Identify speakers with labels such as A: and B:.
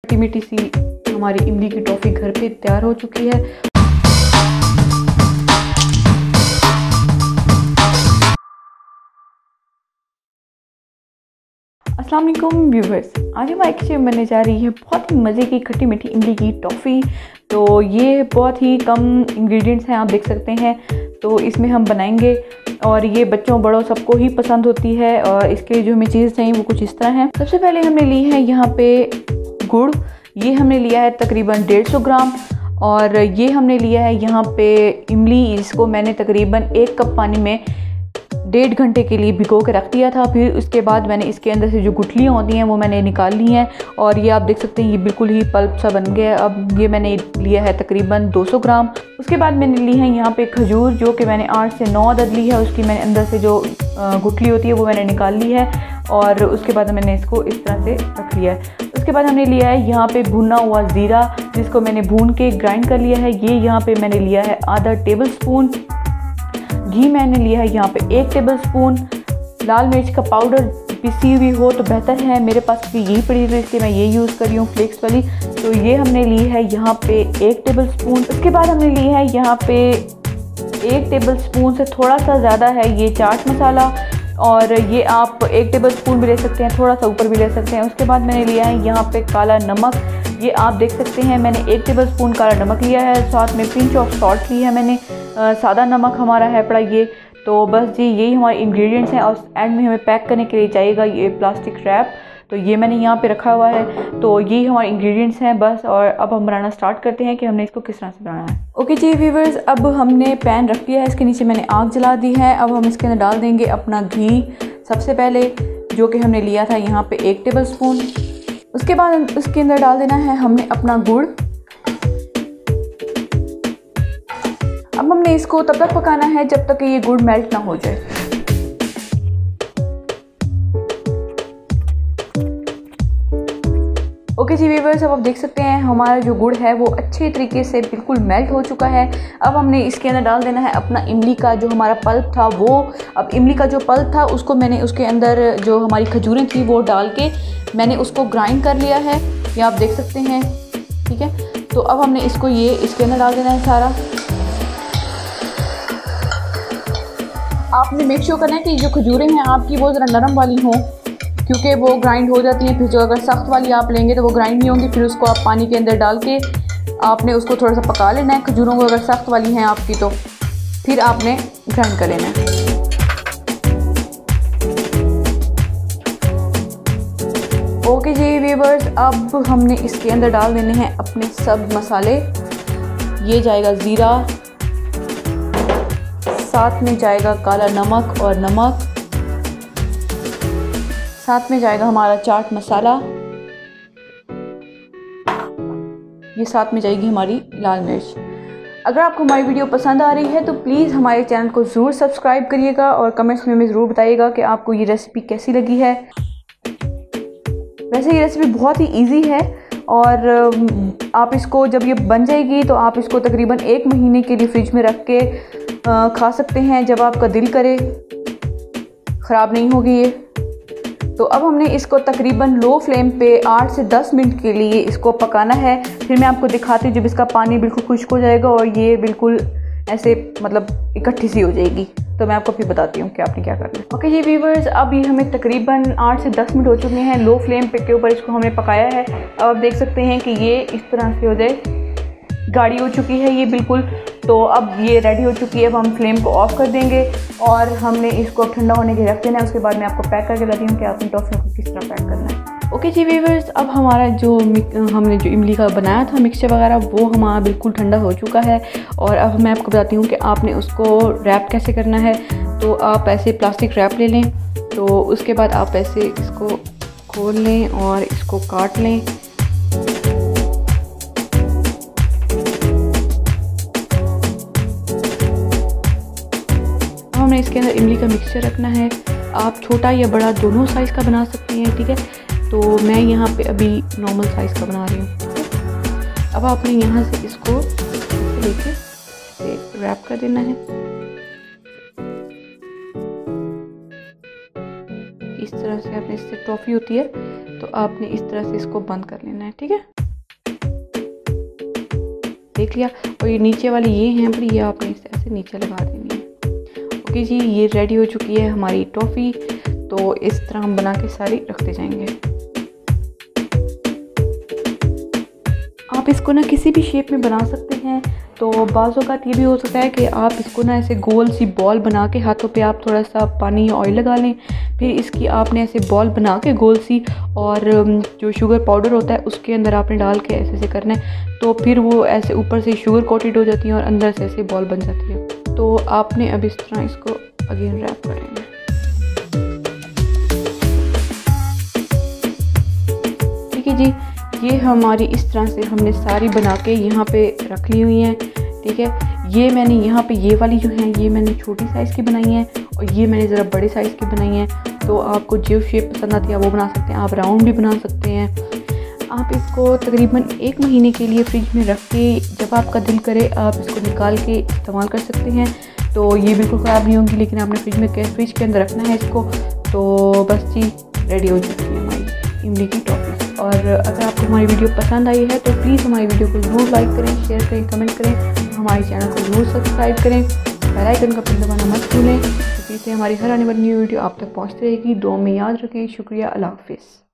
A: खट्टी मीठी सी हमारी इमली की टॉफ़ी घर पे तैयार हो चुकी है। अस्सलाम वालेकुम व्यूवर्स, आज हमारे किचन में बनने जा रही है बहुत ही मज़े की खट्टी मीठी इमली की टॉफ़ी। तो ये बहुत ही कम इंग्रेडिएंट्स हैं, आप देख सकते हैं। तो इसमें हम बनाएंगे और ये बच्चों बड़ों सबको ही पसंद होती है। और इसके लिए जो हमें चीज़ चाहिए वो कुछ इस तरह है। सबसे पहले हमने ली है यहाँ पे गुड़, ये हमने लिया है तकरीबन 150 ग्राम। और ये हमने लिया है यहाँ पे इमली, इसको मैंने तकरीबन 1 कप पानी में 1.5 घंटे के लिए भिगो के रख दिया था। फिर उसके बाद मैंने इसके अंदर से जो गुठलियाँ होती हैं वो मैंने निकाल ली हैं और ये आप देख सकते हैं ये बिल्कुल ही पल्प सा बन गया है। अब ये मैंने लिया है तकरीबन 200 ग्राम। उसके बाद मैंने ली है यहाँ पे खजूर, जो कि मैंने 8 से 9 अदद ली है। उसकी मैंने अंदर से जो गुठली होती है वो मैंने निकाल ली है और उसके बाद मैंने इसको इस तरह से रख लिया है। उसके बाद हमने लिया है यहाँ पे भुना हुआ ज़ीरा, जिसको मैंने भून के ग्राइंड कर लिया है। ये यहाँ पे मैंने लिया है आधा टेबल स्पून। घी मैंने लिया है यहाँ पे 1 टेबल स्पून। लाल मिर्च का पाउडर पिसी हुई हो तो बेहतर है, मेरे पास भी यही पड़ी हुई इसलिए मैं ये यूज़ कर रही हूँ फ्लेक्स वाली। तो ये हमने ली है यहाँ पे 1 टेबल स्पून। उसके बाद हमने ली है यहाँ पे 1 टेबल स्पून से थोड़ा सा ज़्यादा है ये चाट मसाला, और ये आप 1 टेबल स्पून भी ले सकते हैं, थोड़ा सा ऊपर भी ले सकते हैं। उसके बाद मैंने लिया है यहाँ पे काला नमक, ये आप देख सकते हैं मैंने 1 टेबल स्पून काला नमक लिया है। साथ में पिंच ऑफ सॉल्ट ली है मैंने, सादा नमक हमारा है पड़ा ये। तो बस जी यही हमारे इंग्रेडिएंट्स हैं। और एंड में हमें पैक करने के लिए चाहिएगा ये प्लास्टिक रैप, तो ये मैंने यहाँ पे रखा हुआ है। तो यही हमारे इंग्रेडिएंट्स हैं बस। और अब हम बनाना स्टार्ट करते हैं कि हमने इसको किस तरह से बनाना है। ओके जी व्यूअर्स, अब हमने पैन रख दिया है, इसके नीचे मैंने आग जला दी है। अब हम इसके अंदर डाल देंगे अपना घी सबसे पहले, जो कि हमने लिया था यहाँ पे 1 टेबल स्पून। उसके बाद उसके अंदर डाल देना है हमने अपना गुड़। अब हमने इसको तब तक पकाना है जब तक कि ये गुड़ मेल्ट ना हो जाए। ओके जी व्यूअर्स, अब आप देख सकते हैं हमारा जो गुड़ है वो अच्छे तरीके से बिल्कुल मेल्ट हो चुका है। अब हमने इसके अंदर डाल देना है अपना इमली का जो हमारा पल्प था वो। अब इमली का जो पल्प था उसको मैंने उसके अंदर जो हमारी खजूरें थी वो डाल के मैंने उसको ग्राइंड कर लिया है, ये आप देख सकते हैं। ठीक है, तो अब हमने इसको ये इसके अंदर डाल देना है सारा। आपने मेक श्योर करना है कि जो खजूरें हैं आपकी वो ज़रा नरम वाली हों, क्योंकि वो ग्राइंड हो जाती हैं। फिर जो अगर सख्त वाली आप लेंगे तो वो ग्राइंड नहीं होंगी। फिर उसको आप पानी के अंदर डाल के आपने उसको थोड़ा सा पका लेना है। खजूरों को अगर सख्त वाली हैं आपकी तो फिर आपने ग्राइंड कर लेना है। ओके जी व्यूअर्स, अब हमने इसके अंदर डाल देने हैं अपने सब मसाले। ये जाएगा ज़ीरा, साथ में जाएगा काला नमक और नमक, साथ में जाएगा हमारा चाट मसाला, ये साथ में जाएगी हमारी लाल मिर्च। अगर आपको हमारी वीडियो पसंद आ रही है तो प्लीज़ हमारे चैनल को ज़रूर सब्सक्राइब करिएगा और कमेंट्स में हमें ज़रूर बताइएगा कि आपको ये रेसिपी कैसी लगी है। वैसे ये रेसिपी बहुत ही इजी है और आप इसको जब ये बन जाएगी तो आप इसको तकरीबन 1 महीने के लिए फ्रिज में रख के खा सकते हैं जब आपका दिल करे, ख़राब नहीं होगी ये। तो अब हमने इसको तकरीबन लो फ्लेम पे 8 से 10 मिनट के लिए इसको पकाना है। फिर मैं आपको दिखाती हूँ जब इसका पानी बिल्कुल खुश्क हो जाएगा और ये बिल्कुल ऐसे मतलब इकट्ठी सी हो जाएगी तो मैं आपको फिर बताती हूँ कि आपने क्या करना है। ओके जी व्यूअर्स, अब ये हमें तकरीबन 8 से 10 मिनट हो चुके हैं। लो फ्लेम पे के ऊपर इसको हमने पकाया है। अब आप देख सकते हैं कि ये इस तरह से हो जाए, गाढ़ी हो चुकी है ये बिल्कुल। तो अब ये रेडी हो चुकी है। अब हम फ्लेम को ऑफ कर देंगे और हमने इसको ठंडा होने के लिए रख देना है। उसके बाद मैं आपको पैक करके बताती हूँ कि आपने टॉफ़ियों को किस तरह पैक करना है। ओके जी व्यूअर्स, अब हमारा जो हमने जो इमली का बनाया था मिक्सचर वगैरह वो हमारा बिल्कुल ठंडा हो चुका है। और अब मैं आपको बताती हूँ कि आपने उसको रैप कैसे करना है। तो आप ऐसे प्लास्टिक रैप ले लें, तो उसके बाद आप ऐसे इसको खोल लें और इसको काट लें। हमने इसके अंदर इमली का मिक्सचर रखना है। आप छोटा या बड़ा दोनों साइज़ का बना सकते हैं। ठीक है, तो मैं यहाँ पे अभी नॉर्मल साइज़ का बना रही हूँ। अब आपने यहाँ से इसको लेके रैप कर देना है। इस तरह से आपने, इससे टॉफ़ी होती है तो आपने इस तरह से इसको बंद कर लेना है, ठीक है। देख लिया। और ये नीचे वाली ये हैं पर ये आपने इसे ऐसे नीचे लगा देनी है। ओके जी, ये रेडी हो चुकी है हमारी टॉफ़ी। तो इस तरह हम बना के सारी रखते जाएंगे। आप इसको ना किसी भी शेप में बना सकते हैं। तो बाज़ औक़ात ये भी हो सकता है कि आप इसको ना ऐसे गोल सी बॉल बना के हाथों पे आप थोड़ा सा पानी या ऑयल लगा लें, फिर इसकी आपने ऐसे बॉल बना के गोल सी, और जो शुगर पाउडर होता है उसके अंदर आपने डाल के ऐसे ऐसे करना है। तो फिर वो ऐसे ऊपर से शुगर कोटेड हो जाती है और अंदर से ऐसे बॉल बन जाती है। तो आपने अब इस तरह इसको अगेन रैप कर लेना है। ठीक है जी, ये हमारी इस तरह से हमने सारी बना के यहाँ पे रख ली हुई हैं, ठीक है। ये मैंने यहाँ पे ये वाली जो है ये मैंने छोटी साइज़ की बनाई है और ये मैंने ज़रा बड़े साइज़ की बनाई है। तो आपको जो शेप पसंद आती है वो बना सकते हैं, आप राउंड भी बना सकते हैं। आप इसको तकरीबन 1 महीने के लिए फ्रिज में रख के जब आपका दिल करे आप इसको निकाल के इस्तेमाल कर सकते हैं। तो ये बिल्कुल ख़राब नहीं होंगी, लेकिन आपने फ्रिज के अंदर रखना है इसको। तो बस जी, रेडी हो चुकी है हमारी इमली की टॉफ़ी। और अगर आपको हमारी वीडियो पसंद आई है तो प्लीज़ हमारी वीडियो को ज़रूर लाइक करें, शेयर करें, कमेंट करें। हमारे चैनल को ज़रूर सब्सक्राइब करें, बेल आइकन का पिन दबाना मत भूलें, क्योंकि इससे हमारी हर आने वाली न्यू वीडियो आप तक पहुँचती रहेगी। दुआ में याद रखें। शुक्रिया, अल्लाह हाफ़िज़।